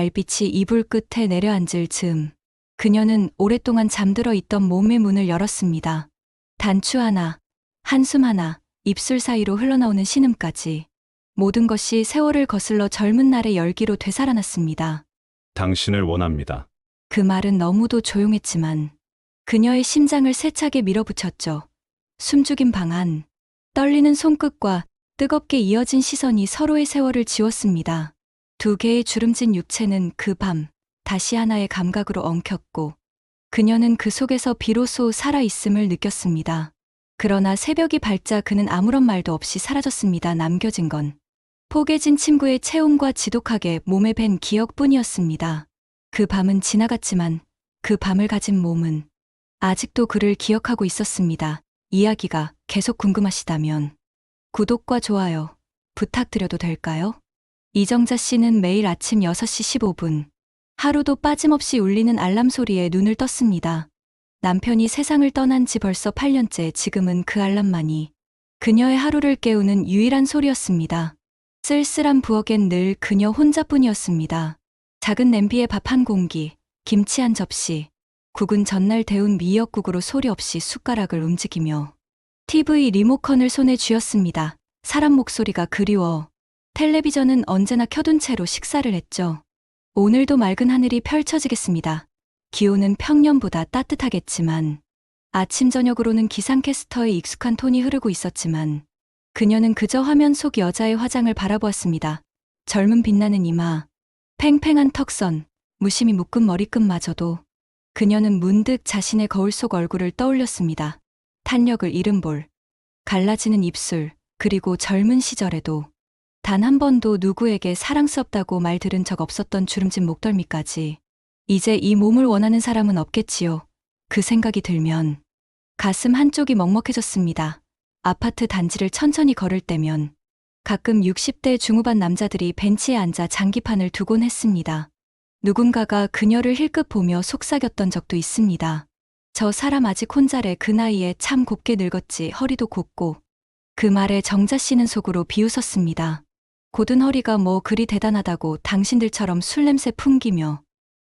달빛이 이불 끝에 내려앉을 즈음, 그녀는 오랫동안 잠들어 있던 몸의 문을 열었습니다. 단추 하나, 한숨 하나, 입술 사이로 흘러나오는 신음까지 모든 것이 세월을 거슬러 젊은 날의 열기로 되살아났습니다. 당신을 원합니다. 그 말은 너무도 조용했지만 그녀의 심장을 세차게 밀어붙였죠. 숨죽인 방 안, 떨리는 손끝과 뜨겁게 이어진 시선이 서로의 세월을 지웠습니다. 두 개의 주름진 육체는 그 밤 다시 하나의 감각으로 엉켰고 그녀는 그 속에서 비로소 살아있음을 느꼈습니다. 그러나 새벽이 밝자 그는 아무런 말도 없이 사라졌습니다. 남겨진 건 포개진 침구의 체온과 지독하게 몸에 밴 기억뿐이었습니다. 그 밤은 지나갔지만 그 밤을 가진 몸은 아직도 그를 기억하고 있었습니다. 이야기가 계속 궁금하시다면 구독과 좋아요 부탁드려도 될까요? 이정자 씨는 매일 아침 6시 15분 하루도 빠짐없이 울리는 알람 소리에 눈을 떴습니다. 남편이 세상을 떠난 지 벌써 8년째. 지금은 그 알람만이 그녀의 하루를 깨우는 유일한 소리였습니다. 쓸쓸한 부엌엔 늘 그녀 혼자뿐이었습니다. 작은 냄비에 밥 한 공기, 김치 한 접시, 국은 전날 데운 미역국으로 소리 없이 숟가락을 움직이며 TV 리모컨을 손에 쥐었습니다. 사람 목소리가 그리워. 텔레비전은 언제나 켜둔 채로 식사를 했죠. 오늘도 맑은 하늘이 펼쳐지겠습니다. 기온은 평년보다 따뜻하겠지만 아침 저녁으로는 기상캐스터의 익숙한 톤이 흐르고 있었지만 그녀는 그저 화면 속 여자의 화장을 바라보았습니다. 젊은 빛나는 이마, 팽팽한 턱선, 무심히 묶은 머리끝마저도 그녀는 문득 자신의 거울 속 얼굴을 떠올렸습니다. 탄력을 잃은 볼, 갈라지는 입술, 그리고 젊은 시절에도 단 한 번도 누구에게 사랑스럽다고 말 들은 적 없었던 주름진 목덜미까지. 이제 이 몸을 원하는 사람은 없겠지요. 그 생각이 들면 가슴 한쪽이 먹먹해졌습니다. 아파트 단지를 천천히 걸을 때면 가끔 60대 중후반 남자들이 벤치에 앉아 장기판을 두곤 했습니다. 누군가가 그녀를 힐끗 보며 속삭였던 적도 있습니다. 저 사람 아직 혼자래. 그 나이에 참 곱게 늙었지. 허리도 곱고. 그 말에 정자 씨는 속으로 비웃었습니다. 곧은 허리가 뭐 그리 대단하다고. 당신들처럼 술 냄새 풍기며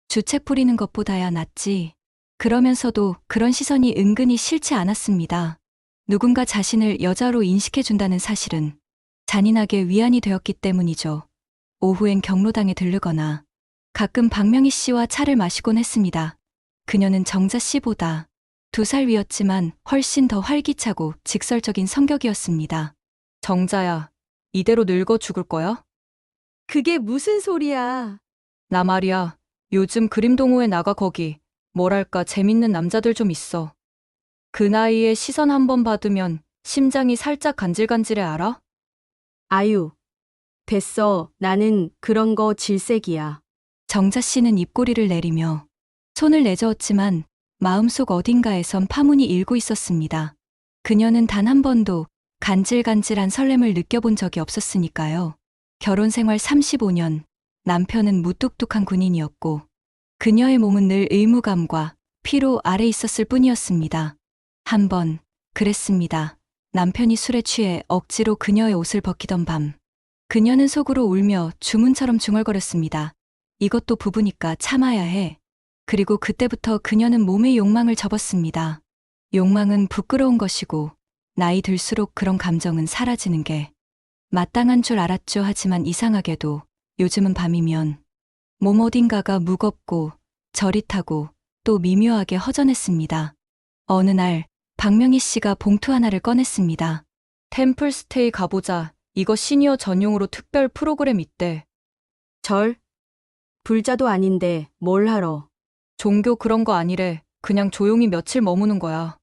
주책 부리는 것보다야 낫지. 그러면서도 그런 시선이 은근히 싫지 않았습니다. 누군가 자신을 여자로 인식해준다는 사실은 잔인하게 위안이 되었기 때문이죠. 오후엔 경로당에 들르거나 가끔 박명희 씨와 차를 마시곤 했습니다. 그녀는 정자 씨보다 2살 위였지만 훨씬 더 활기차고 직설적인 성격이었습니다. 정자야, 이대로 늙어 죽을 거야? 그게 무슨 소리야. 나 말이야. 요즘 그림 동호회 나가. 거기 뭐랄까 재밌는 남자들 좀 있어. 그 나이에 시선 한 번 받으면 심장이 살짝 간질간질해. 알아? 아유, 됐어. 나는 그런 거 질색이야. 정자 씨는 입꼬리를 내리며 손을 내저었지만 마음속 어딘가에선 파문이 일고 있었습니다. 그녀는 단 한 번도 간질간질한 설렘을 느껴본 적이 없었으니까요. 결혼 생활 35년, 남편은 무뚝뚝한 군인이었고 그녀의 몸은 늘 의무감과 피로 아래 있었을 뿐이었습니다. 한 번 그랬습니다. 남편이 술에 취해 억지로 그녀의 옷을 벗기던 밤. 그녀는 속으로 울며 주문처럼 중얼거렸습니다. 이것도 부부니까 참아야 해. 그리고 그때부터 그녀는 몸의 욕망을 접었습니다. 욕망은 부끄러운 것이고 나이 들수록 그런 감정은 사라지는 게 마땅한 줄 알았죠. 하지만 이상하게도 요즘은 밤이면 몸 어딘가가 무겁고 저릿하고 또 미묘하게 허전했습니다. 어느 날 박명희 씨가 봉투 하나를 꺼냈습니다. 템플스테이 가보자. 이거 시니어 전용으로 특별 프로그램 있대. 절? 불자도 아닌데 뭘 하러. 종교 그런 거 아니래. 그냥 조용히 며칠 머무는 거야.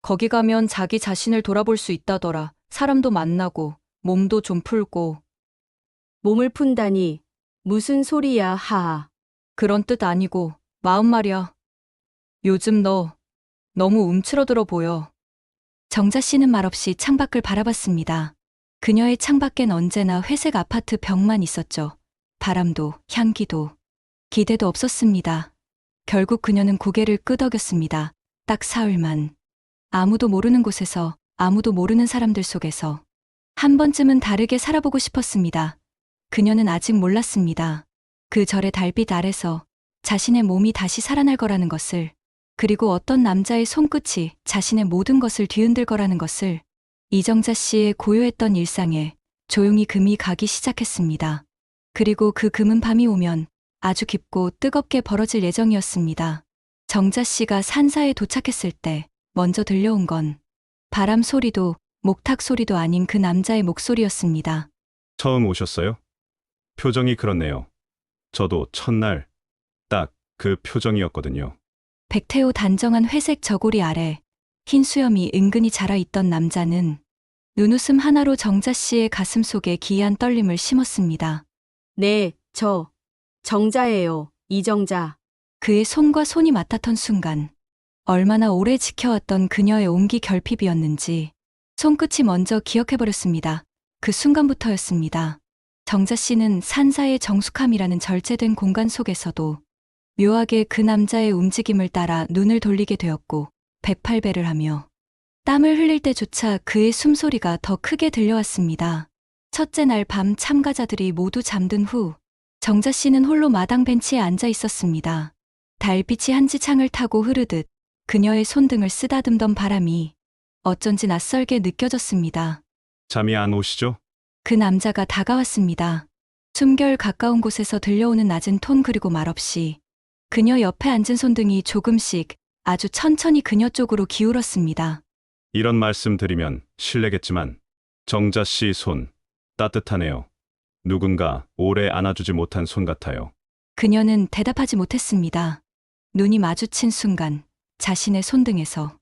거기 가면 자기 자신을 돌아볼 수 있다더라. 사람도 만나고 몸도 좀 풀고. 몸을 푼다니. 무슨 소리야. 하하. 그런 뜻 아니고 마음 말이야. 요즘 너 너무 움츠러들어 보여. 정자 씨는 말없이 창밖을 바라봤습니다. 그녀의 창밖엔 언제나 회색 아파트 벽만 있었죠. 바람도 향기도 기대도 없었습니다. 결국 그녀는 고개를 끄덕였습니다. 딱 사흘만. 아무도 모르는 곳에서 아무도 모르는 사람들 속에서 한 번쯤은 다르게 살아보고 싶었습니다. 그녀는 아직 몰랐습니다. 그 절의 달빛 아래서 자신의 몸이 다시 살아날 거라는 것을, 그리고 어떤 남자의 손끝이 자신의 모든 것을 뒤흔들 거라는 것을, 이정자 씨의 고요했던 일상에 조용히 금이 가기 시작했습니다. 그리고 그 금은 밤이 오면 아주 깊고 뜨겁게 벌어질 예정이었습니다. 정자 씨가 산사에 도착했을 때 먼저 들려온 건 바람 소리도 목탁 소리도 아닌 그 남자의 목소리였습니다. 처음 오셨어요? 표정이 그렇네요. 저도 첫날 딱 그 표정이었거든요. 백태호 단정한 회색 저고리 아래 흰 수염이 은근히 자라있던 남자는 눈웃음 하나로 정자 씨의 가슴 속에 기이한 떨림을 심었습니다. 네, 저 정자예요. 이정자. 그의 손과 손이 맞닿던 순간 얼마나 오래 지켜왔던 그녀의 온기 결핍이었는지 손끝이 먼저 기억해버렸습니다. 그 순간부터였습니다. 정자 씨는 산사의 정숙함이라는 절제된 공간 속에서도 묘하게 그 남자의 움직임을 따라 눈을 돌리게 되었고 108배를 하며 땀을 흘릴 때조차 그의 숨소리가 더 크게 들려왔습니다. 첫째 날 밤 참가자들이 모두 잠든 후 정자 씨는 홀로 마당 벤치에 앉아 있었습니다. 달빛이 한지창을 타고 흐르듯 그녀의 손등을 쓰다듬던 바람이 어쩐지 낯설게 느껴졌습니다. 잠이 안 오시죠? 그 남자가 다가왔습니다. 숨결 가까운 곳에서 들려오는 낮은 톤 그리고 말없이 그녀 옆에 앉은 손등이 조금씩 아주 천천히 그녀 쪽으로 기울었습니다. 이런 말씀 드리면 실례겠지만 정자 씨 손 따뜻하네요. 누군가 오래 안아주지 못한 손 같아요. 그녀는 대답하지 못했습니다. 눈이 마주친 순간 자신의 손등에서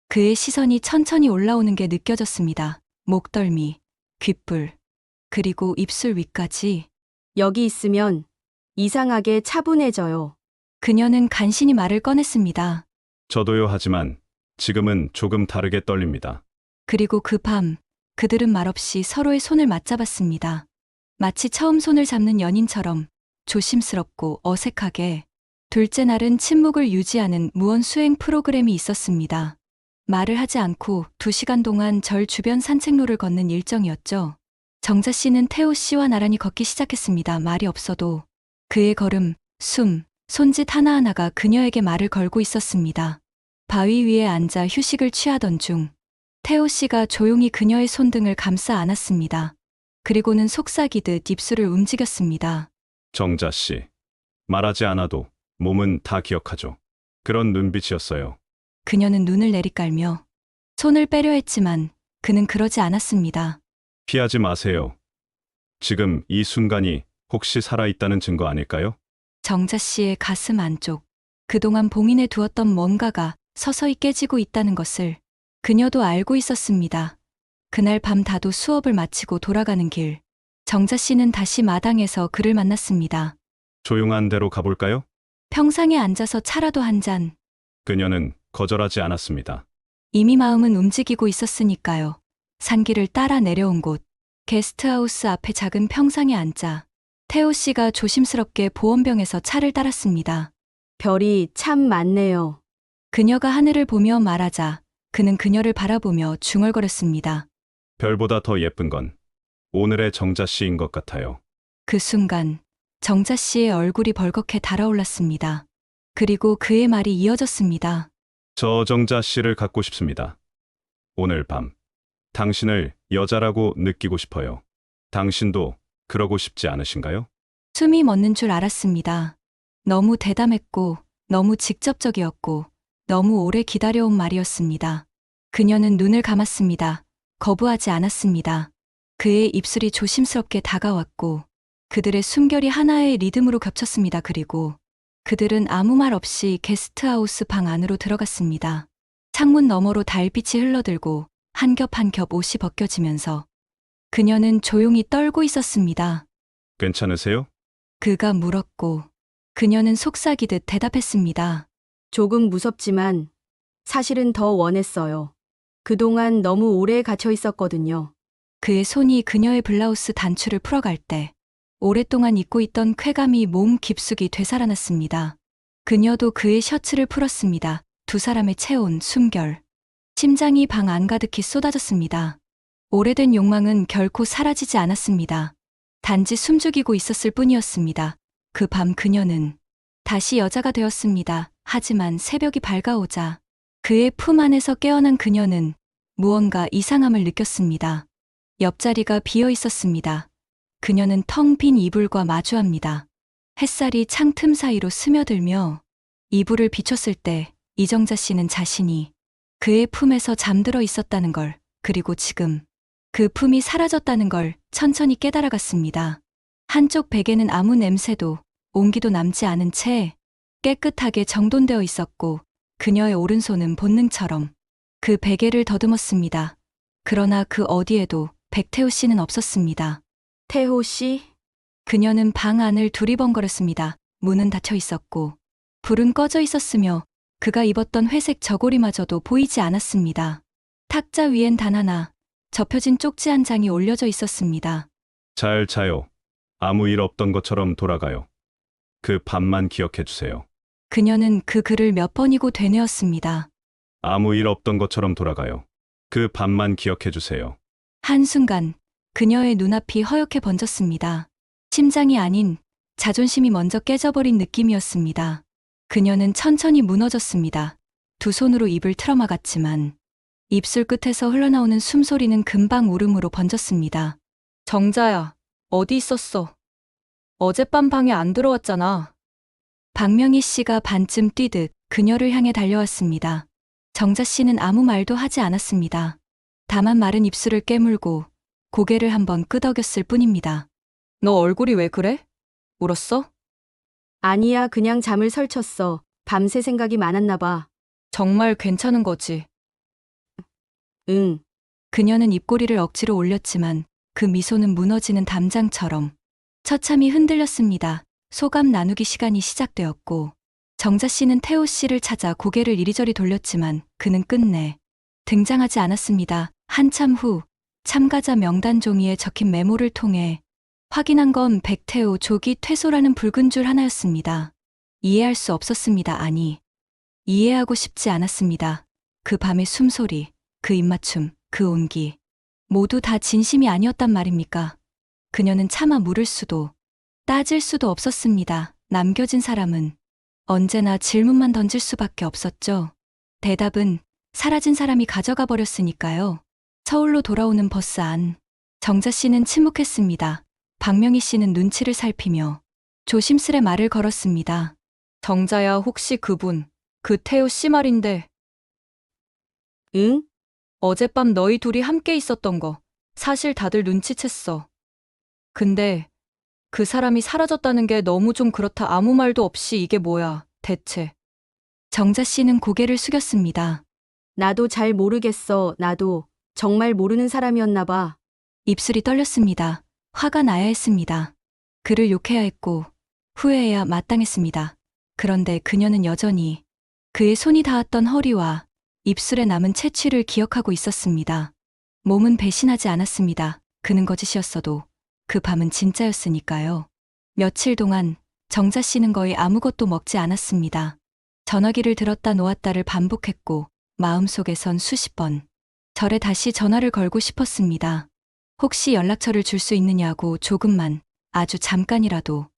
그의 시선이 천천히 올라오는 게 느껴졌습니다. 목덜미, 귓불, 그리고 입술 위까지. 여기 있으면 이상하게 차분해져요. 그녀는 간신히 말을 꺼냈습니다. 저도요 하지만 지금은 조금 다르게 떨립니다. 그리고 그 밤 그들은 말없이 서로의 손을 맞잡았습니다. 마치 처음 손을 잡는 연인처럼 조심스럽고 어색하게. 둘째 날은 침묵을 유지하는 무언 수행 프로그램이 있었습니다. 말을 하지 않고 2시간 동안 절 주변 산책로를 걷는 일정이었죠. 정자 씨는 태호 씨와 나란히 걷기 시작했습니다. 말이 없어도 그의 걸음, 숨, 손짓 하나하나가 그녀에게 말을 걸고 있었습니다. 바위 위에 앉아 휴식을 취하던 중 태호 씨가 조용히 그녀의 손등을 감싸 안았습니다. 그리고는 속삭이듯 입술을 움직였습니다. 정자 씨, 말하지 않아도 몸은 다 기억하죠. 그런 눈빛이었어요. 그녀는 눈을 내리깔며 손을 빼려 했지만 그는 그러지 않았습니다. 피하지 마세요. 지금 이 순간이 혹시 살아있다는 증거 아닐까요? 정자 씨의 가슴 안쪽, 그동안 봉인해 두었던 뭔가가 서서히 깨지고 있다는 것을 그녀도 알고 있었습니다. 그날 밤 다도 수업을 마치고 돌아가는 길, 정자 씨는 다시 마당에서 그를 만났습니다. 조용한 데로 가볼까요? 평상에 앉아서 차라도 한 잔. 그녀는 거절하지 않았습니다. 이미 마음은 움직이고 있었으니까요. 산길을 따라 내려온 곳, 게스트하우스 앞에 작은 평상에 앉자 태호 씨가 조심스럽게 보온병에서 차를 따랐습니다. 별이 참 많네요. 그녀가 하늘을 보며 말하자 그는 그녀를 바라보며 중얼거렸습니다. 별보다 더 예쁜 건 오늘의 정자 씨인 것 같아요. 그 순간 정자 씨의 얼굴이 벌겋게 달아올랐습니다. 그리고 그의 말이 이어졌습니다. 저 정자 씨를 갖고 싶습니다. 오늘 밤 당신을 여자라고 느끼고 싶어요. 당신도 그러고 싶지 않으신가요? 숨이 멎는 줄 알았습니다. 너무 대담했고 너무 직접적이었고 너무 오래 기다려온 말이었습니다. 그녀는 눈을 감았습니다. 거부하지 않았습니다. 그의 입술이 조심스럽게 다가왔고 그들의 숨결이 하나의 리듬으로 겹쳤습니다. 그리고 그들은 아무 말 없이 게스트하우스 방 안으로 들어갔습니다. 창문 너머로 달빛이 흘러들고 한 겹 한 겹 옷이 벗겨지면서 그녀는 조용히 떨고 있었습니다. 괜찮으세요? 그가 물었고 그녀는 속삭이듯 대답했습니다. 조금 무섭지만 사실은 더 원했어요. 그동안 너무 오래 갇혀 있었거든요. 그의 손이 그녀의 블라우스 단추를 풀어갈 때 오랫동안 잊고 있던 쾌감이 몸 깊숙이 되살아났습니다. 그녀도 그의 셔츠를 풀었습니다. 두 사람의 채온 숨결. 심장이 방 안가득히 쏟아졌습니다. 오래된 욕망은 결코 사라지지 않았습니다. 단지 숨죽이고 있었을 뿐이었습니다. 그 밤 그녀는 다시 여자가 되었습니다. 하지만 새벽이 밝아오자 그의 품 안에서 깨어난 그녀는 무언가 이상함을 느꼈습니다. 옆자리가 비어 있었습니다. 그녀는 텅 빈 이불과 마주합니다. 햇살이 창틈 사이로 스며들며 이불을 비췄을 때 이정자 씨는 자신이 그의 품에서 잠들어 있었다는 걸, 그리고 지금 그 품이 사라졌다는 걸 천천히 깨달아갔습니다. 한쪽 베개는 아무 냄새도 온기도 남지 않은 채 깨끗하게 정돈되어 있었고 그녀의 오른손은 본능처럼 그 베개를 더듬었습니다. 그러나 그 어디에도 백태호 씨는 없었습니다. 태호 씨? 그녀는 방 안을 두리번거렸습니다. 문은 닫혀 있었고 불은 꺼져 있었으며 그가 입었던 회색 저고리마저도 보이지 않았습니다. 탁자 위엔 단 하나 접혀진 쪽지 한 장이 올려져 있었습니다. 잘 자요. 아무 일 없던 것처럼 돌아가요. 그 밤만 기억해 주세요. 그녀는 그 글을 몇 번이고 되뇌었습니다. 아무 일 없던 것처럼 돌아가요. 그 밤만 기억해 주세요. 한순간 그녀의 눈앞이 허옇게 번졌습니다. 심장이 아닌 자존심이 먼저 깨져버린 느낌이었습니다. 그녀는 천천히 무너졌습니다. 두 손으로 입을 틀어막았지만 입술 끝에서 흘러나오는 숨소리는 금방 울음으로 번졌습니다. 정자야, 어디 있었어? 어젯밤 방에 안 들어왔잖아. 박명희 씨가 반쯤 뛰듯 그녀를 향해 달려왔습니다. 정자 씨는 아무 말도 하지 않았습니다. 다만 마른 입술을 깨물고 고개를 한번 끄덕였을 뿐입니다. 너 얼굴이 왜 그래? 울었어? 아니야, 그냥 잠을 설쳤어. 밤새 생각이 많았나 봐. 정말 괜찮은 거지. 응. 그녀는 입꼬리를 억지로 올렸지만 그 미소는 무너지는 담장처럼 처참히 흔들렸습니다. 소감 나누기 시간이 시작되었고 정자 씨는 태호 씨를 찾아 고개를 이리저리 돌렸지만 그는 끝내 등장하지 않았습니다. 한참 후 참가자 명단 종이에 적힌 메모를 통해 확인한 건 백태호 조기 퇴소라는 붉은 줄 하나였습니다. 이해할 수 없었습니다. 아니, 이해하고 싶지 않았습니다. 그 밤의 숨소리, 그 입맞춤, 그 온기 모두 다 진심이 아니었단 말입니까? 그녀는 차마 물을 수도 따질 수도 없었습니다. 남겨진 사람은 언제나 질문만 던질 수밖에 없었죠. 대답은 사라진 사람이 가져가 버렸으니까요. 서울로 돌아오는 버스 안. 정자 씨는 침묵했습니다. 박명희 씨는 눈치를 살피며 조심스레 말을 걸었습니다. 정자야, 혹시 그분, 그 태호 씨 말인데. 응? 어젯밤 너희 둘이 함께 있었던 거 사실 다들 눈치챘어. 근데 그 사람이 사라졌다는 게 너무 좀 그렇다. 아무 말도 없이 이게 뭐야, 대체. 정자 씨는 고개를 숙였습니다. 나도 잘 모르겠어. 나도 정말 모르는 사람이었나 봐. 입술이 떨렸습니다. 화가 나야 했습니다. 그를 욕해야 했고 후회해야 마땅했습니다. 그런데 그녀는 여전히 그의 손이 닿았던 허리와 입술에 남은 채취를 기억하고 있었습니다. 몸은 배신하지 않았습니다. 그는 거짓이었어도 그 밤은 진짜였으니까요. 며칠 동안 정자 씨는 거의 아무것도 먹지 않았습니다. 전화기를 들었다 놓았다를 반복했고 마음속에선 수십 번 절에 다시 전화를 걸고 싶었습니다. 혹시 연락처를 줄 수 있느냐고, 조금만, 아주 잠깐이라도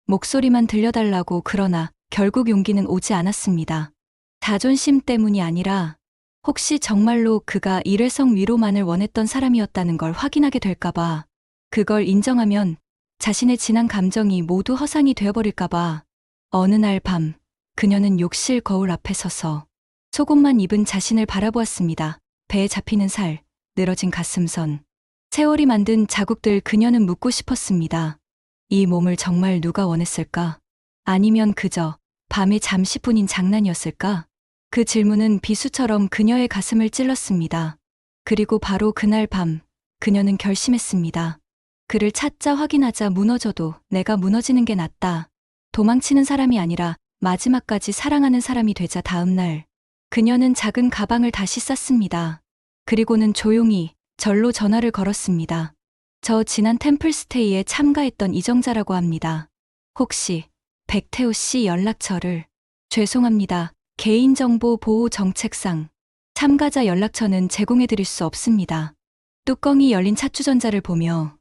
목소리만 들려달라고. 그러나 결국 용기는 오지 않았습니다. 자존심 때문이 아니라 혹시 정말로 그가 일회성 위로만을 원했던 사람이었다는 걸 확인하게 될까봐, 그걸 인정하면 자신의 진한 감정이 모두 허상이 되어버릴까봐. 어느 날 밤 그녀는 욕실 거울 앞에 서서 속옷만 입은 자신을 바라보았습니다. 배에 잡히는 살, 늘어진 가슴선, 세월이 만든 자국들. 그녀는 묻고 싶었습니다. 이 몸을 정말 누가 원했을까? 아니면 그저 밤의 잠시뿐인 장난이었을까? 그 질문은 비수처럼 그녀의 가슴을 찔렀습니다. 그리고 바로 그날 밤 그녀는 결심했습니다. 그를 찾자 확인하자 무너져도 내가 무너지는 게 낫다. 도망치는 사람이 아니라 마지막까지 사랑하는 사람이 되자. 다음 날 그녀는 작은 가방을 다시 쌌습니다. 그리고는 조용히 절로 전화를 걸었습니다. 저 지난 템플스테이에 참가했던 이정자라고 합니다. 혹시 백태호 씨 연락처를. 죄송합니다. 개인정보 보호 정책상 참가자 연락처는 제공해드릴 수 없습니다. 뚜껑이 열린 차주전자를 보며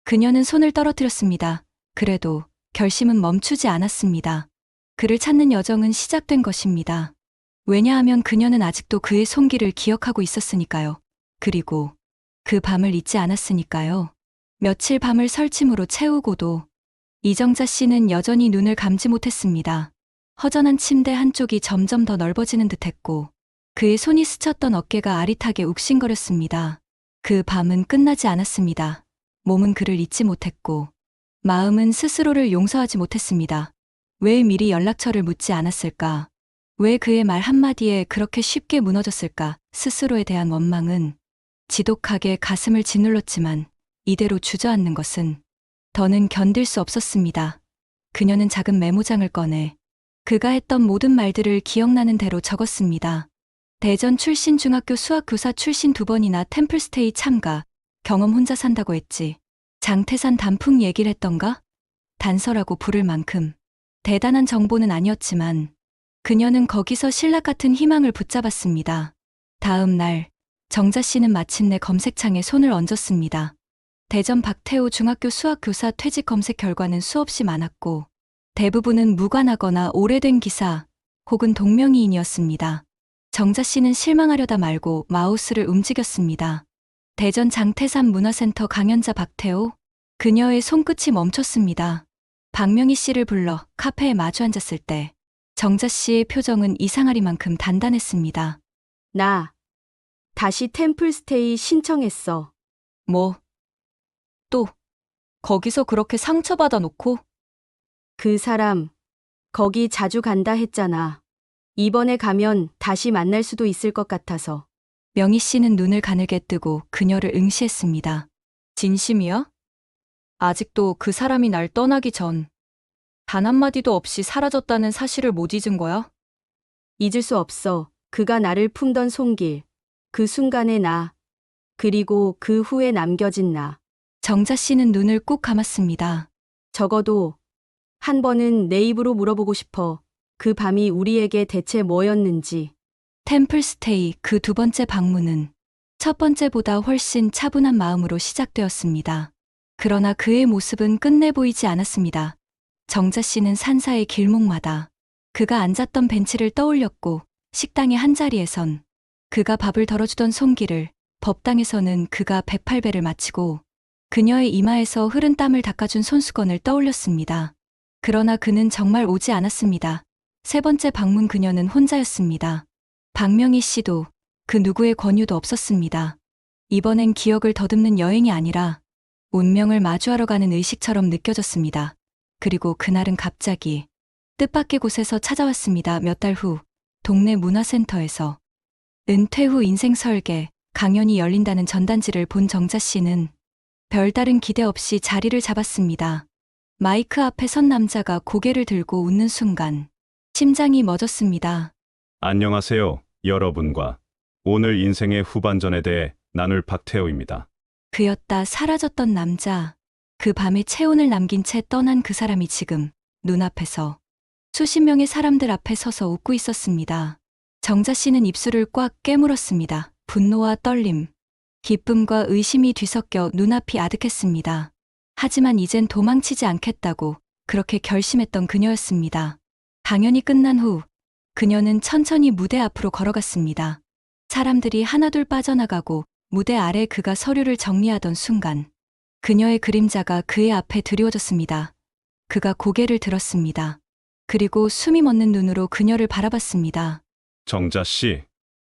그녀는 손을 떨어뜨렸습니다. 그래도 결심은 멈추지 않았습니다. 그를 찾는 여정은 시작된 것입니다. 왜냐하면 그녀는 아직도 그의 손길을 기억하고 있었으니까요. 그리고 그 밤을 잊지 않았으니까요. 며칠 밤을 설침으로 채우고도 이정자 씨는 여전히 눈을 감지 못했습니다. 허전한 침대 한쪽이 점점 더 넓어지는 듯했고 그의 손이 스쳤던 어깨가 아릿하게 욱신거렸습니다. 그 밤은 끝나지 않았습니다. 몸은 그를 잊지 못했고 마음은 스스로를 용서하지 못했습니다. 왜 미리 연락처를 묻지 않았을까? 왜 그의 말 한마디에 그렇게 쉽게 무너졌을까? 스스로에 대한 원망은 지독하게 가슴을 짓눌렀지만 이대로 주저앉는 것은 더는 견딜 수 없었습니다. 그녀는 작은 메모장을 꺼내 그가 했던 모든 말들을 기억나는 대로 적었습니다. 대전 출신 중학교 수학교사 출신 2번이나 템플스테이 참가, 경험 혼자 산다고 했지. 장태산 단풍 얘기를 했던가? 단서라고 부를 만큼 대단한 정보는 아니었지만 그녀는 거기서 신락 같은 희망을 붙잡았습니다. 다음 날 정자 씨는 마침내 검색창에 손을 얹었습니다. 대전 박태호 중학교 수학교사 퇴직 검색 결과는 수없이 많았고 대부분은 무관하거나 오래된 기사 혹은 동명이인이었습니다. 정자 씨는 실망하려다 말고 마우스를 움직였습니다. 대전 장태산 문화센터 강연자 박태호, 그녀의 손끝이 멈췄습니다. 박명희 씨를 불러 카페에 마주 앉았을 때 정자 씨의 표정은 이상하리만큼 단단했습니다. 나 다시 템플스테이 신청했어. 뭐? 또 거기서 그렇게 상처받아 놓고? 그 사람 거기 자주 간다 했잖아. 이번에 가면 다시 만날 수도 있을 것 같아서. 명희 씨는 눈을 가늘게 뜨고 그녀를 응시했습니다. 진심이야? 아직도 그 사람이 날 떠나기 전 단 한마디도 없이 사라졌다는 사실을 못 잊은 거야? 잊을 수 없어. 그가 나를 품던 손길. 그 순간의 나. 그리고 그 후에 남겨진 나. 정자 씨는 눈을 꾹 감았습니다. 적어도 한 번은 내 입으로 물어보고 싶어. 그 밤이 우리에게 대체 뭐였는지. 템플스테이 그 2번째 방문은 첫 번째보다 훨씬 차분한 마음으로 시작되었습니다. 그러나 그의 모습은 끝내 보이지 않았습니다. 정자 씨는 산사의 길목마다 그가 앉았던 벤치를 떠올렸고 식당의 한자리에선 그가 밥을 덜어주던 손길을, 법당에서는 그가 108배를 마치고 그녀의 이마에서 흐른 땀을 닦아준 손수건을 떠올렸습니다. 그러나 그는 정말 오지 않았습니다. 세 번째 방문 그녀는 혼자였습니다. 박명희 씨도 그 누구의 권유도 없었습니다. 이번엔 기억을 더듬는 여행이 아니라 운명을 마주하러 가는 의식처럼 느껴졌습니다. 그리고 그날은 갑자기 뜻밖의 곳에서 찾아왔습니다. 몇 달 후 동네 문화센터에서 은퇴 후 인생 설계 강연이 열린다는 전단지를 본 정자 씨는 별다른 기대 없이 자리를 잡았습니다. 마이크 앞에 선 남자가 고개를 들고 웃는 순간 심장이 멎었습니다. 안녕하세요, 여러분과 오늘 인생의 후반전에 대해 나눌 박태호입니다. 그였다. 사라졌던 남자. 그 밤에 체온을 남긴 채 떠난 그 사람이 지금 눈앞에서 수십 명의 사람들 앞에 서서 웃고 있었습니다. 정자 씨는 입술을 꽉 깨물었습니다. 분노와 떨림, 기쁨과 의심이 뒤섞여 눈앞이 아득했습니다. 하지만 이젠 도망치지 않겠다고 그렇게 결심했던 그녀였습니다. 강연이 끝난 후 그녀는 천천히 무대 앞으로 걸어갔습니다. 사람들이 하나둘 빠져나가고 무대 아래 그가 서류를 정리하던 순간 그녀의 그림자가 그의 앞에 드리워졌습니다. 그가 고개를 들었습니다. 그리고 숨이 멎는 눈으로 그녀를 바라봤습니다. 정자 씨,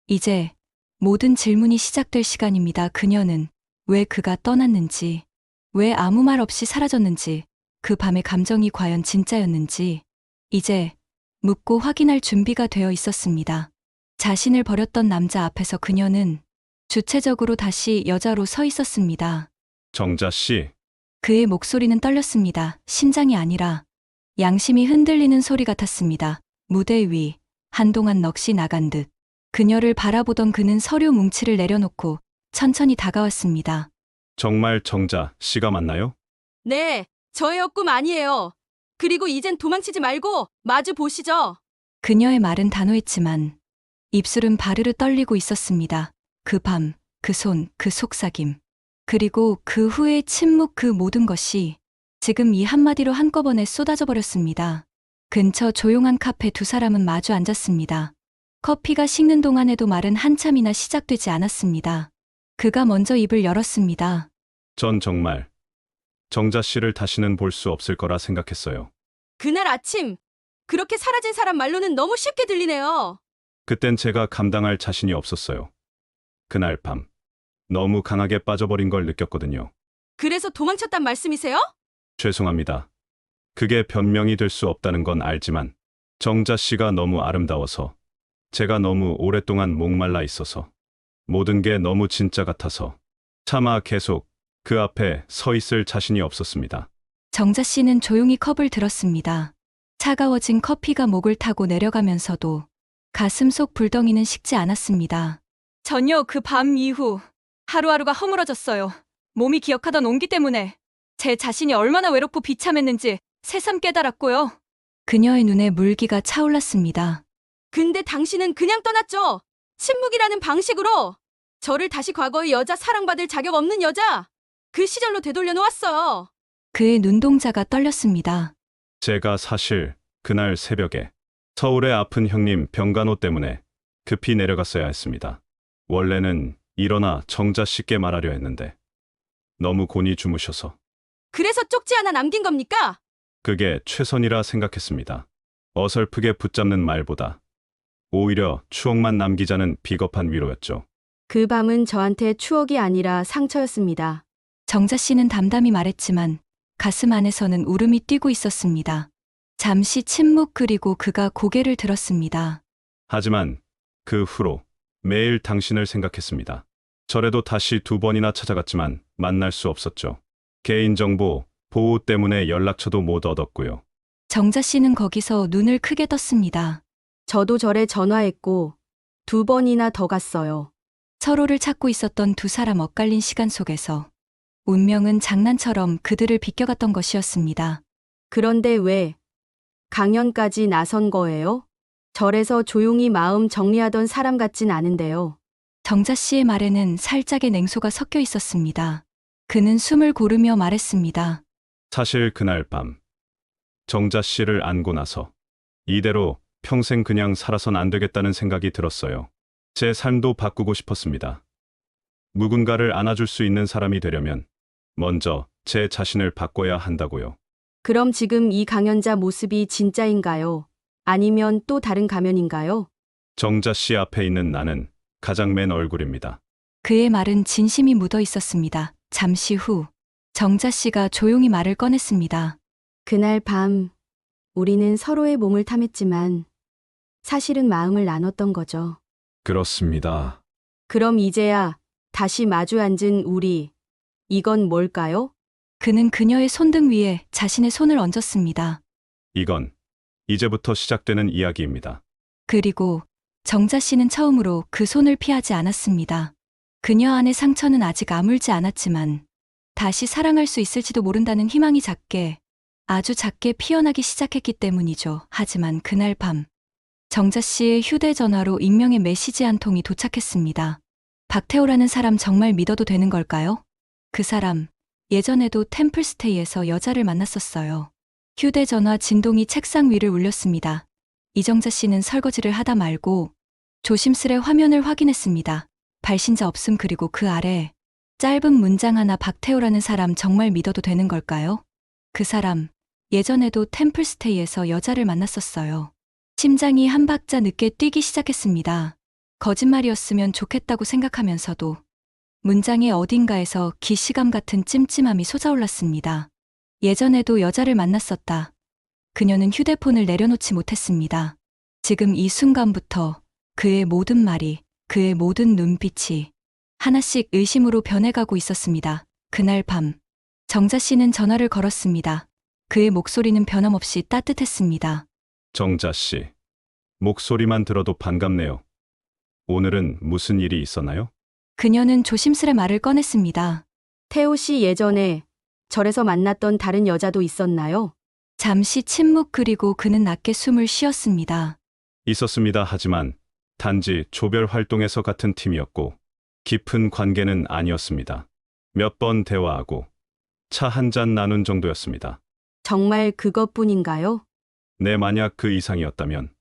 이제 모든 질문이 시작될 시간입니다. 그녀는 왜 그가 떠났는지, 왜 아무 말 없이 사라졌는지, 그 밤의 감정이 과연 진짜였는지 이제 묻고 확인할 준비가 되어 있었습니다. 자신을 버렸던 남자 앞에서 그녀는 주체적으로 다시 여자로 서 있었습니다. 정자 씨, 그의 목소리는 떨렸습니다. 심장이 아니라 양심이 흔들리는 소리 같았습니다. 무대 위 한동안 넋이 나간 듯 그녀를 바라보던 그는 서류 뭉치를 내려놓고 천천히 다가왔습니다. 정말 정자 씨가 맞나요? 네, 저의 꿈 아니에요. 그리고 이젠 도망치지 말고 마주 보시죠. 그녀의 말은 단호했지만 입술은 바르르 떨리고 있었습니다. 그 밤, 그 손, 그 속삭임. 그리고 그 후의 침묵 그 모든 것이 지금 이 한마디로 한꺼번에 쏟아져 버렸습니다. 근처 조용한 카페 두 사람은 마주 앉았습니다. 커피가 식는 동안에도 말은 한참이나 시작되지 않았습니다. 그가 먼저 입을 열었습니다. 전 정말 정자 씨를 다시는 볼 수 없을 거라 생각했어요. 그날 아침, 그렇게 사라진 사람 말로는 너무 쉽게 들리네요. 그땐 제가 감당할 자신이 없었어요. 그날 밤 너무 강하게 빠져버린 걸 느꼈거든요. 그래서 도망쳤단 말씀이세요? 죄송합니다. 그게 변명이 될 수 없다는 건 알지만 정자 씨가 너무 아름다워서, 제가 너무 오랫동안 목말라 있어서, 모든 게 너무 진짜 같아서 차마 계속 그 앞에 서 있을 자신이 없었습니다. 정자 씨는 조용히 컵을 들었습니다. 차가워진 커피가 목을 타고 내려가면서도 가슴 속 불덩이는 식지 않았습니다. 전혀 그 밤 이후 하루하루가 허물어졌어요. 몸이 기억하던 온기 때문에 제 자신이 얼마나 외롭고 비참했는지 새삼 깨달았고요. 그녀의 눈에 물기가 차올랐습니다. 근데 당신은 그냥 떠났죠. 침묵이라는 방식으로 저를 다시 과거의 여자, 사랑받을 자격 없는 여자, 그 시절로 되돌려 놓았어요. 그의 눈동자가 떨렸습니다. 제가 사실 그날 새벽에 서울의 아픈 형님 병간호 때문에 급히 내려갔어야 했습니다. 원래는 일어나 정자 씨께 말하려 했는데 너무 곤히 주무셔서 그래서 쪽지 하나 남긴 겁니까? 그게 최선이라 생각했습니다. 어설프게 붙잡는 말보다 오히려 추억만 남기자는 비겁한 위로였죠. 그 밤은 저한테 추억이 아니라 상처였습니다. 정자 씨는 담담히 말했지만 가슴 안에서는 울음이 뛰고 있었습니다. 잠시 침묵, 그리고 그가 고개를 들었습니다. 하지만 그 후로 매일 당신을 생각했습니다. 절에도 다시 2번이나 찾아갔지만 만날 수 없었죠. 개인정보 보호 때문에 연락처도 못 얻었고요. 정자 씨는 거기서 눈을 크게 떴습니다. 저도 절에 전화했고 2번이나 더 갔어요. 서로를 찾고 있었던 두 사람 엇갈린 시간 속에서 운명은 장난처럼 그들을 비껴갔던 것이었습니다. 그런데 왜 강연까지 나선 거예요? 절에서 조용히 마음 정리하던 사람 같진 않은데요. 정자 씨의 말에는 살짝의 냉소가 섞여 있었습니다. 그는 숨을 고르며 말했습니다. 사실 그날 밤 정자 씨를 안고 나서 이대로 평생 그냥 살아선 안 되겠다는 생각이 들었어요. 제 삶도 바꾸고 싶었습니다. 누군가를 안아줄 수 있는 사람이 되려면 먼저 제 자신을 바꿔야 한다고요. 그럼 지금 이 강연자 모습이 진짜인가요? 아니면 또 다른 가면인가요? 정자 씨 앞에 있는 나는 가장 맨 얼굴입니다. 그의 말은 진심이 묻어 있었습니다. 잠시 후 정자 씨가 조용히 말을 꺼냈습니다. 그날 밤 우리는 서로의 몸을 탐했지만 사실은 마음을 나눴던 거죠. 그렇습니다. 그럼 이제야 다시 마주 앉은 우리, 이건 뭘까요? 그는 그녀의 손등 위에 자신의 손을 얹었습니다. 이건 이제부터 시작되는 이야기입니다. 그리고 정자 씨는 처음으로 그 손을 피하지 않았습니다. 그녀 안의 상처는 아직 아물지 않았지만 다시 사랑할 수 있을지도 모른다는 희망이 작게, 아주 작게 피어나기 시작했기 때문이죠. 하지만 그날 밤 정자 씨의 휴대전화로 익명의 메시지 한 통이 도착했습니다. 박태호라는 사람 정말 믿어도 되는 걸까요? 그 사람 예전에도 템플스테이에서 여자를 만났었어요. 휴대전화 진동이 책상 위를 울렸습니다. 이정자 씨는 설거지를 하다 말고 조심스레 화면을 확인했습니다. 발신자 없음, 그리고 그 아래 짧은 문장 하나. 박태호라는 사람 정말 믿어도 되는 걸까요? 그 사람 예전에도 템플스테이에서 여자를 만났었어요. 심장이 한 박자 늦게 뛰기 시작했습니다. 거짓말이었으면 좋겠다고 생각하면서도 문장의 어딘가에서 기시감 같은 찜찜함이 솟아올랐습니다. 예전에도 여자를 만났었다. 그녀는 휴대폰을 내려놓지 못했습니다. 지금 이 순간부터 그의 모든 말이, 그의 모든 눈빛이 하나씩 의심으로 변해가고 있었습니다. 그날 밤 정자 씨는 전화를 걸었습니다. 그의 목소리는 변함없이 따뜻했습니다. 정자 씨, 목소리만 들어도 반갑네요. 오늘은 무슨 일이 있었나요? 그녀는 조심스레 말을 꺼냈습니다. 태호 씨 예전에 절에서 만났던 다른 여자도 있었나요? 잠시 침묵, 그리고 그는 낮게 숨을 쉬었습니다. 있었습니다. 하지만 단지 조별 활동에서 같은 팀이었고 깊은 관계는 아니었습니다. 몇 번 대화하고 차 한 잔 나눈 정도였습니다. 정말 그것뿐인가요? 내 만약 그 이상이었다면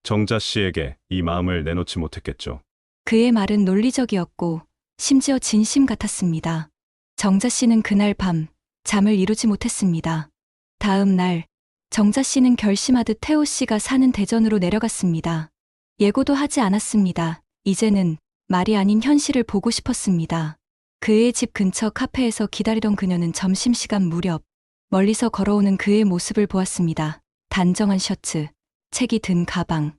정자 씨에게 이 마음을 내놓지 못했겠죠. 그의 말은 논리적이었고 심지어 진심 같았습니다. 정자 씨는 그날 밤 잠을 이루지 못했습니다. 다음 날 정자 씨는 결심하듯 태호 씨가 사는 대전으로 내려갔습니다. 예고도 하지 않았습니다. 이제는 말이 아닌 현실을 보고 싶었습니다. 그의 집 근처 카페에서 기다리던 그녀는 점심시간 무렵 멀리서 걸어오는 그의 모습을 보았습니다. 단정한 셔츠, 책이 든 가방,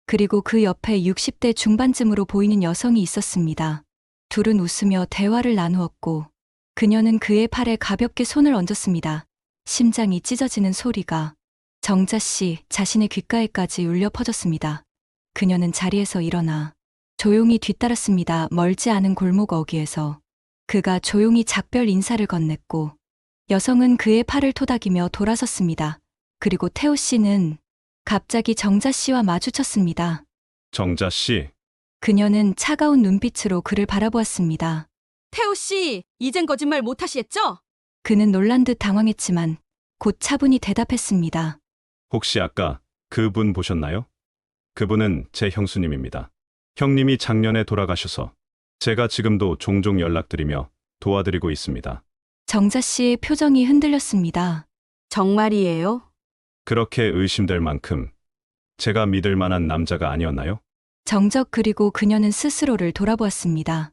그리고 그 옆에 60대 중반쯤으로 보이는 여성이 있었습니다. 둘은 웃으며 대화를 나누었고 그녀는 그의 팔에 가볍게 손을 얹었습니다. 심장이 찢어지는 소리가 정자 씨 자신의 귓가에까지 울려 퍼졌습니다. 그녀는 자리에서 일어나 조용히 뒤따랐습니다. 멀지 않은 골목 어귀에서 그가 조용히 작별 인사를 건넸고 여성은 그의 팔을 토닥이며 돌아섰습니다. 그리고 태호 씨는 갑자기 정자 씨와 마주쳤습니다. 정자 씨, 그녀는 차가운 눈빛으로 그를 바라보았습니다. 태호 씨, 이젠 거짓말 못 하시겠죠? 그는 놀란 듯 당황했지만 곧 차분히 대답했습니다. 혹시 아까 그분 보셨나요? 그분은 제 형수님입니다. 형님이 작년에 돌아가셔서 제가 지금도 종종 연락드리며 도와드리고 있습니다. 정자 씨의 표정이 흔들렸습니다. 정말이에요? 그렇게 의심될 만큼 제가 믿을 만한 남자가 아니었나요? 정적 그리고 그녀는 스스로를 돌아보았습니다.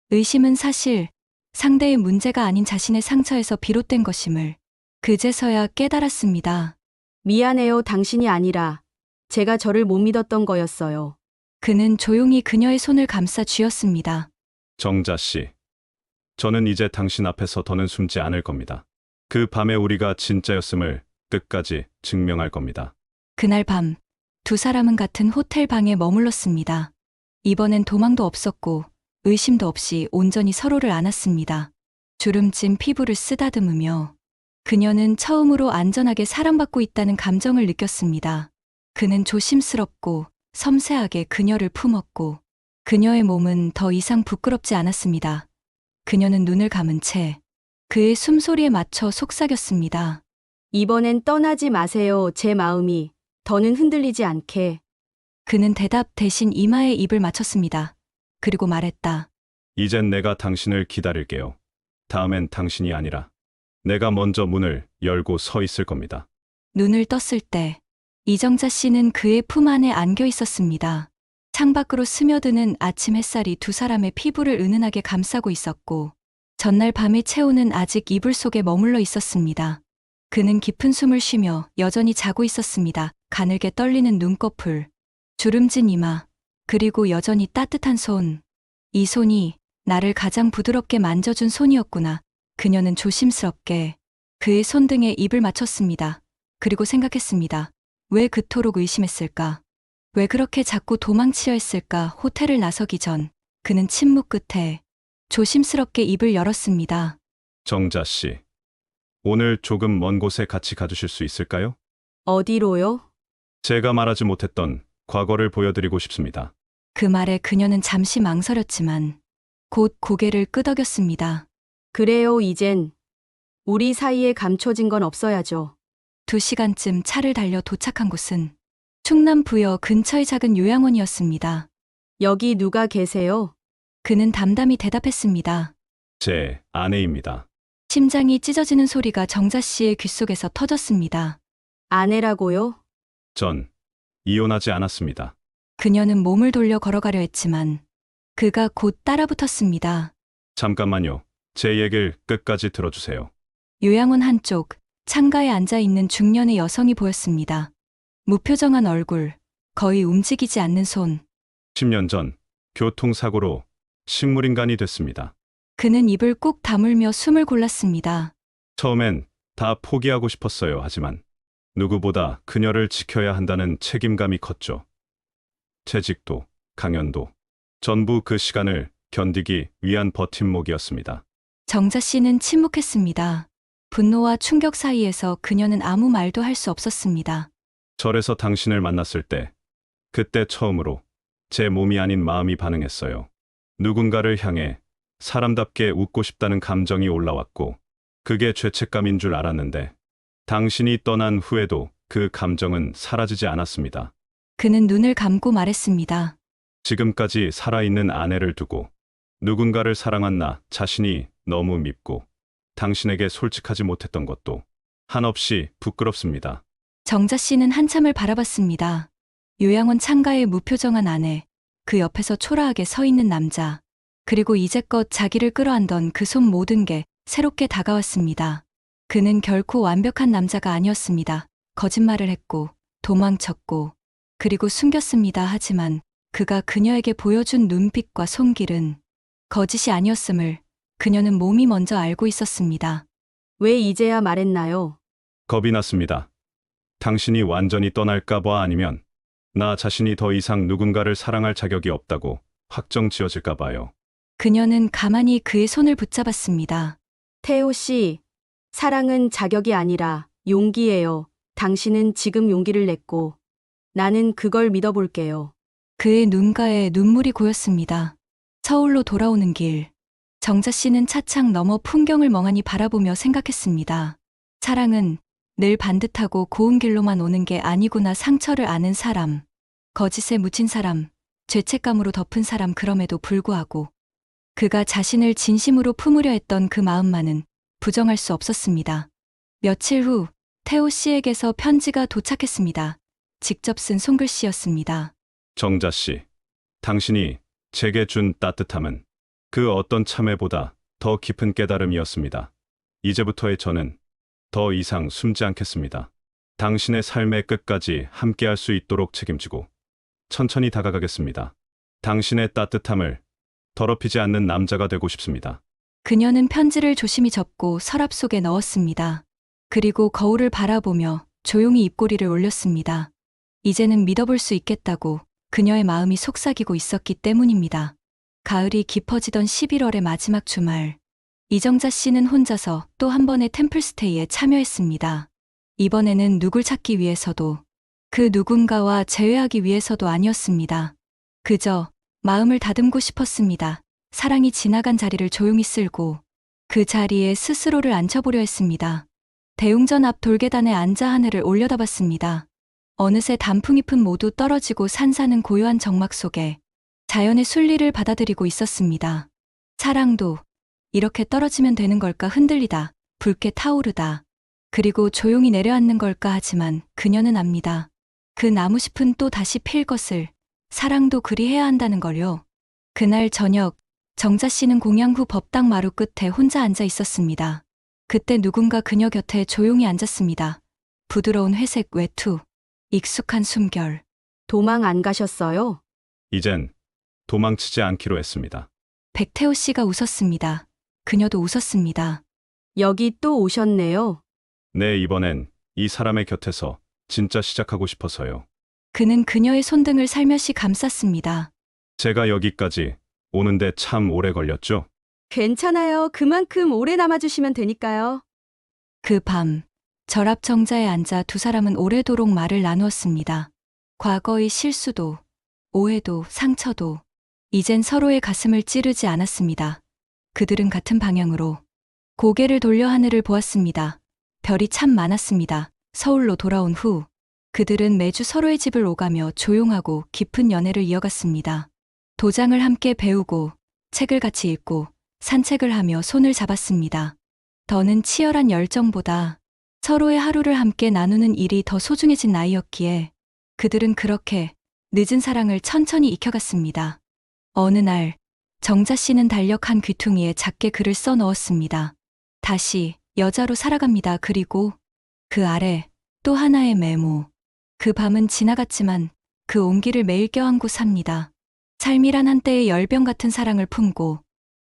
의심은 사실 상대의 문제가 아닌 자신의 상처에서 비롯된 것임을 그제서야 깨달았습니다. 미안해요. 당신이 아니라 제가 저를 못 믿었던 거였어요. 그는 조용히 그녀의 손을 감싸 쥐었습니다. 정자 씨, 저는 이제 당신 앞에서 더는 숨지 않을 겁니다. 그 밤에 우리가 진짜였음을 끝까지 증명할 겁니다. 그날 밤 두 사람은 같은 호텔 방에 머물렀습니다. 이번엔 도망도 없었고 의심도 없이 온전히 서로를 안았습니다. 주름진 피부를 쓰다듬으며 그녀는 처음으로 안전하게 사랑받고 있다는 감정을 느꼈습니다. 그는 조심스럽고 섬세하게 그녀를 품었고 그녀의 몸은 더 이상 부끄럽지 않았습니다. 그녀는 눈을 감은 채 그의 숨소리에 맞춰 속삭였습니다. 이번엔 떠나지 마세요. 제 마음이 더는 흔들리지 않게. 그는 대답 대신 이마에 입을 맞췄습니다. 그리고 말했다. 이젠 내가 당신을 기다릴게요. 다음엔 당신이 아니라 내가 먼저 문을 열고 서 있을 겁니다. 눈을 떴을 때 이정자 씨는 그의 품 안에 안겨 있었습니다. 창밖으로 스며드는 아침 햇살이 두 사람의 피부를 은은하게 감싸고 있었고 전날 밤의 체온은 아직 이불 속에 머물러 있었습니다. 그는 깊은 숨을 쉬며 여전히 자고 있었습니다. 가늘게 떨리는 눈꺼풀, 주름진 이마, 그리고 여전히 따뜻한 손. 이 손이 나를 가장 부드럽게 만져준 손이었구나. 그녀는 조심스럽게 그의 손등에 입을 맞췄습니다. 그리고 생각했습니다. 왜 그토록 의심했을까? 왜 그렇게 자꾸 도망치려 했을까? 호텔을 나서기 전 그는 침묵 끝에 조심스럽게 입을 열었습니다. 정자 씨, 오늘 조금 먼 곳에 같이 가주실 수 있을까요? 어디로요? 제가 말하지 못했던 과거를 보여드리고 싶습니다. 그 말에 그녀는 잠시 망설였지만 곧 고개를 끄덕였습니다. 그래요. 이젠 우리 사이에 감춰진 건 없어야죠. 2시간쯤 차를 달려 도착한 곳은 충남 부여 근처의 작은 요양원이었습니다. 여기 누가 계세요? 그는 담담히 대답했습니다. 제 아내입니다. 심장이 찢어지는 소리가 정자 씨의 귓속에서 터졌습니다. 아내라고요? 전 이혼하지 않았습니다. 그녀는 몸을 돌려 걸어가려 했지만 그가 곧 따라붙었습니다. 잠깐만요. 제 얘기를 끝까지 들어주세요. 요양원 한쪽 창가에 앉아 있는 중년의 여성이 보였습니다. 무표정한 얼굴, 거의 움직이지 않는 손. 10년 전 교통사고로 식물인간이 됐습니다. 그는 입을 꾹 다물며 숨을 골랐습니다. 처음엔 다 포기하고 싶었어요. 하지만 누구보다 그녀를 지켜야 한다는 책임감이 컸죠. 채직도, 강연도, 전부 그 시간을 견디기 위한 버팀목이었습니다. 정자 씨는 침묵했습니다. 분노와 충격 사이에서 그녀는 아무 말도 할 수 없었습니다. 절에서 당신을 만났을 때, 그때 처음으로 제 몸이 아닌 마음이 반응했어요. 누군가를 향해 사람답게 웃고 싶다는 감정이 올라왔고, 그게 죄책감인 줄 알았는데 당신이 떠난 후에도 그 감정은 사라지지 않았습니다. 그는 눈을 감고 말했습니다. 지금까지 살아있는 아내를 두고 누군가를 사랑한 나 자신이 너무 밉고 당신에게 솔직하지 못했던 것도 한없이 부끄럽습니다. 정자 씨는 한참을 바라봤습니다. 요양원 창가에 무표정한 아내, 그 옆에서 초라하게 서 있는 남자, 그리고 이제껏 자기를 끌어안던 그 손 모든 게 새롭게 다가왔습니다. 그는 결코 완벽한 남자가 아니었습니다. 거짓말을 했고, 도망쳤고, 그리고 숨겼습니다. 하지만 그가 그녀에게 보여준 눈빛과 손길은 거짓이 아니었음을 그녀는 몸이 먼저 알고 있었습니다. 왜 이제야 말했나요? 겁이 났습니다. 당신이 완전히 떠날까봐 아니면 나 자신이 더 이상 누군가를 사랑할 자격이 없다고 확정 지어질까봐요. 그녀는 가만히 그의 손을 붙잡았습니다. 태호 씨, 사랑은 자격이 아니라 용기예요. 당신은 지금 용기를 냈고 나는 그걸 믿어볼게요. 그의 눈가에 눈물이 고였습니다. 서울로 돌아오는 길. 정자 씨는 차창 너머 풍경을 멍하니 바라보며 생각했습니다. 사랑은 늘 반듯하고 고운 길로만 오는 게 아니구나. 상처를 아는 사람, 거짓에 묻힌 사람, 죄책감으로 덮은 사람. 그럼에도 불구하고 그가 자신을 진심으로 품으려 했던 그 마음만은 부정할 수 없었습니다. 며칠 후 태호 씨에게서 편지가 도착했습니다. 직접 쓴 손글씨였습니다. 정자 씨, 당신이 제게 준 따뜻함은 그 어떤 참회보다 더 깊은 깨달음이었습니다. 이제부터의 저는 더 이상 숨지 않겠습니다. 당신의 삶의 끝까지 함께할 수 있도록 책임지고 천천히 다가가겠습니다. 당신의 따뜻함을 더럽히지 않는 남자가 되고 싶습니다. 그녀는 편지를 조심히 접고 서랍 속에 넣었습니다. 그리고 거울을 바라보며 조용히 입꼬리를 올렸습니다. 이제는 믿어볼 수 있겠다고 그녀의 마음이 속삭이고 있었기 때문입니다. 가을이 깊어지던 11월의 마지막 주말, 이정자 씨는 혼자서 또 한 번의 템플스테이에 참여했습니다. 이번에는 누굴 찾기 위해서도, 그 누군가와 재회하기 위해서도 아니었습니다. 그저 마음을 다듬고 싶었습니다. 사랑이 지나간 자리를 조용히 쓸고 그 자리에 스스로를 앉혀보려 했습니다. 대웅전 앞 돌계단에 앉아 하늘을 올려다봤습니다. 어느새 단풍잎은 모두 떨어지고 산사는 고요한 정막 속에 자연의 순리를 받아들이고 있었습니다. 사랑도 이렇게 떨어지면 되는 걸까? 흔들리다, 붉게 타오르다, 그리고 조용히 내려앉는 걸까? 하지만 그녀는 압니다. 그 나무잎은 또 다시 필 것을. 사랑도 그리해야 한다는 걸요. 그날 저녁, 정자 씨는 공양 후 법당 마루 끝에 혼자 앉아 있었습니다. 그때 누군가 그녀 곁에 조용히 앉았습니다. 부드러운 회색 외투, 익숙한 숨결. 도망 안 가셨어요? 이젠 도망치지 않기로 했습니다. 백태호 씨가 웃었습니다. 그녀도 웃었습니다. 여기 또 오셨네요. 네, 이번엔 이 사람의 곁에서 진짜 시작하고 싶어서요. 그는 그녀의 손등을 살며시 감쌌습니다. 제가 여기까지 오는데 참 오래 걸렸죠? 괜찮아요. 그만큼 오래 남아주시면 되니까요. 그 밤, 절합 정자에 앉아 두 사람은 오래도록 말을 나누었습니다. 과거의 실수도, 오해도, 상처도, 이젠 서로의 가슴을 찌르지 않았습니다. 그들은 같은 방향으로 고개를 돌려 하늘을 보았습니다. 별이 참 많았습니다. 서울로 돌아온 후 그들은 매주 서로의 집을 오가며 조용하고 깊은 연애를 이어갔습니다. 도장을 함께 배우고 책을 같이 읽고 산책을 하며 손을 잡았습니다. 더는 치열한 열정보다 서로의 하루를 함께 나누는 일이 더 소중해진 나이였기에 그들은 그렇게 늦은 사랑을 천천히 익혀갔습니다. 어느 날 정자 씨는 달력한 귀퉁이에 작게 글을 써 넣었습니다. 다시 여자로 살아갑니다. 그리고 그 아래 또 하나의 메모. 그 밤은 지나갔지만 그 온기를 매일 껴안고 삽니다. 삶이란 한때의 열병 같은 사랑을 품고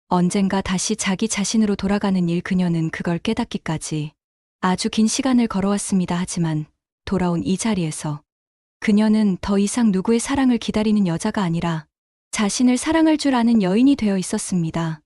언젠가 다시 자기 자신으로 돌아가는 일. 그녀는 그걸 깨닫기까지 아주 긴 시간을 걸어왔습니다. 하지만 돌아온 이 자리에서 그녀는 더 이상 누구의 사랑을 기다리는 여자가 아니라 자신을 사랑할 줄 아는 여인이 되어 있었습니다.